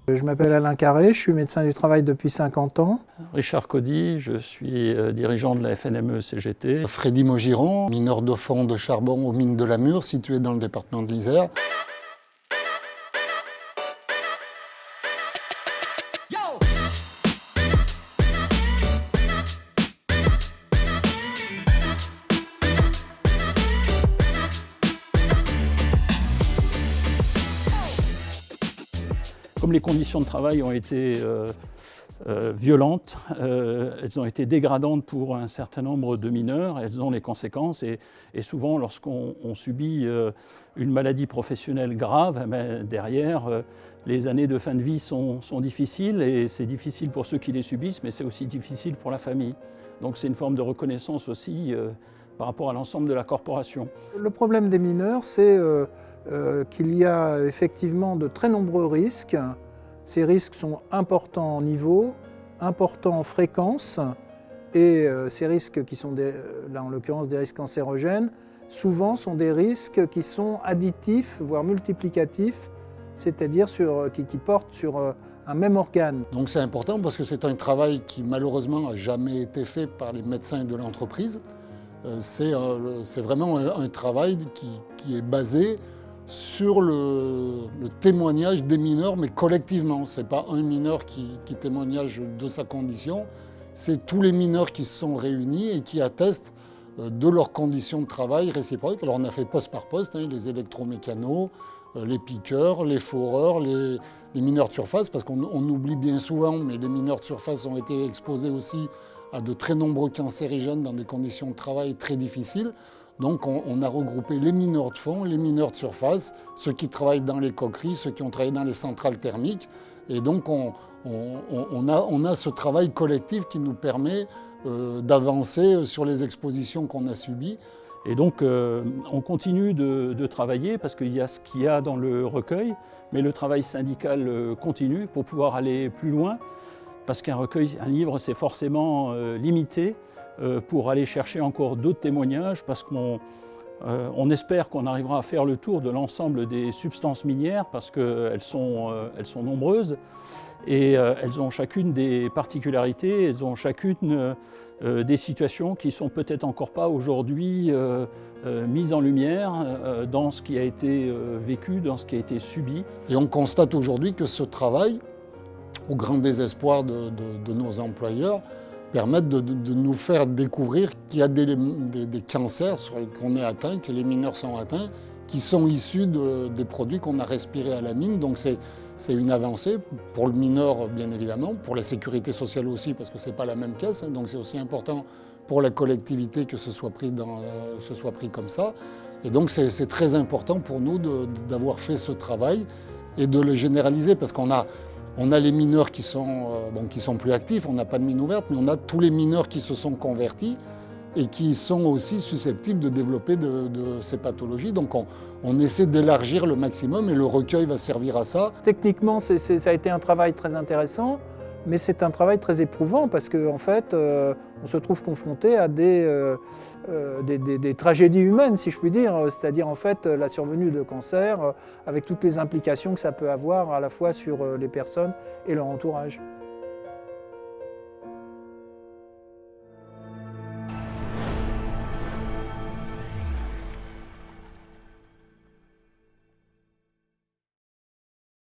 Je m'appelle Alain Carré, je suis médecin du travail depuis 50 ans. Richard Cody, je suis dirigeant de la FNME-CGT. Freddy Maugiron, mineur de fond de charbon aux mines de la Mure, situé dans le département de l'Isère. Comme les conditions de travail ont été violentes, elles ont été dégradantes pour un certain nombre de mineurs, elles ont les conséquences et souvent lorsqu'on subit une maladie professionnelle grave, derrière les années de fin de vie sont difficiles et c'est difficile pour ceux qui les subissent, mais c'est aussi difficile pour la famille. Donc c'est une forme de reconnaissance aussi par rapport à l'ensemble de la corporation. Le problème des mineurs, c'est qu'il y a effectivement de très nombreux risques. Ces risques sont importants en niveau, importants en fréquence, et ces risques qui sont, là en l'occurrence des risques cancérogènes, souvent sont des risques qui sont additifs, voire multiplicatifs, c'est-à-dire qui portent sur un même organe. Donc c'est important parce que c'est un travail qui malheureusement n'a jamais été fait par les médecins de l'entreprise. C'est vraiment un travail qui est basé sur le témoignage des mineurs, mais collectivement. Ce n'est pas un mineur qui témoignage de sa condition, c'est tous les mineurs qui se sont réunis et qui attestent de leurs conditions de travail réciproques. Alors on a fait poste par poste, les électromécanos, les piqueurs, les foreurs, les mineurs de surface, parce qu'on oublie bien souvent, mais les mineurs de surface ont été exposés aussi à de très nombreux cancérigènes dans des conditions de travail très difficiles. Donc on a regroupé les mineurs de fond, les mineurs de surface, ceux qui travaillent dans les coqueries, ceux qui ont travaillé dans les centrales thermiques. Et donc on a ce travail collectif qui nous permet d'avancer sur les expositions qu'on a subies. Et donc on continue de travailler parce qu'il y a ce qu'il y a dans le recueil, mais le travail syndical continue pour pouvoir aller plus loin, parce qu'un recueil, un livre, c'est forcément limité pour aller chercher encore d'autres témoignages, parce qu'on espère qu'on arrivera à faire le tour de l'ensemble des substances minières, parce qu'elles sont nombreuses et elles ont chacune des particularités, elles ont chacune des situations qui ne sont peut-être encore pas aujourd'hui mises en lumière dans ce qui a été vécu, dans ce qui a été subi. Et on constate aujourd'hui que ce travail, au grand désespoir de nos employeurs, permettent de nous faire découvrir qu'il y a des cancers sur lesquels on est atteint, que les mineurs sont atteints, qui sont issus des produits qu'on a respirés à la mine. Donc c'est une avancée pour le mineur, bien évidemment, pour la sécurité sociale aussi, parce que ce n'est pas la même caisse, donc c'est aussi important pour la collectivité que ce soit pris comme ça. Et donc c'est très important pour nous d'avoir fait ce travail et de le généraliser, parce qu'on a les mineurs qui sont plus actifs, on n'a pas de mine ouverte, mais on a tous les mineurs qui se sont convertis et qui sont aussi susceptibles de développer de ces pathologies. Donc on essaie d'élargir le maximum et le recueil va servir à ça. Techniquement, ça a été un travail très intéressant, mais c'est un travail très éprouvant parce qu'en fait, on se trouve confronté à des tragédies humaines, si je puis dire, c'est-à-dire en fait la survenue de cancer avec toutes les implications que ça peut avoir à la fois sur les personnes et leur entourage.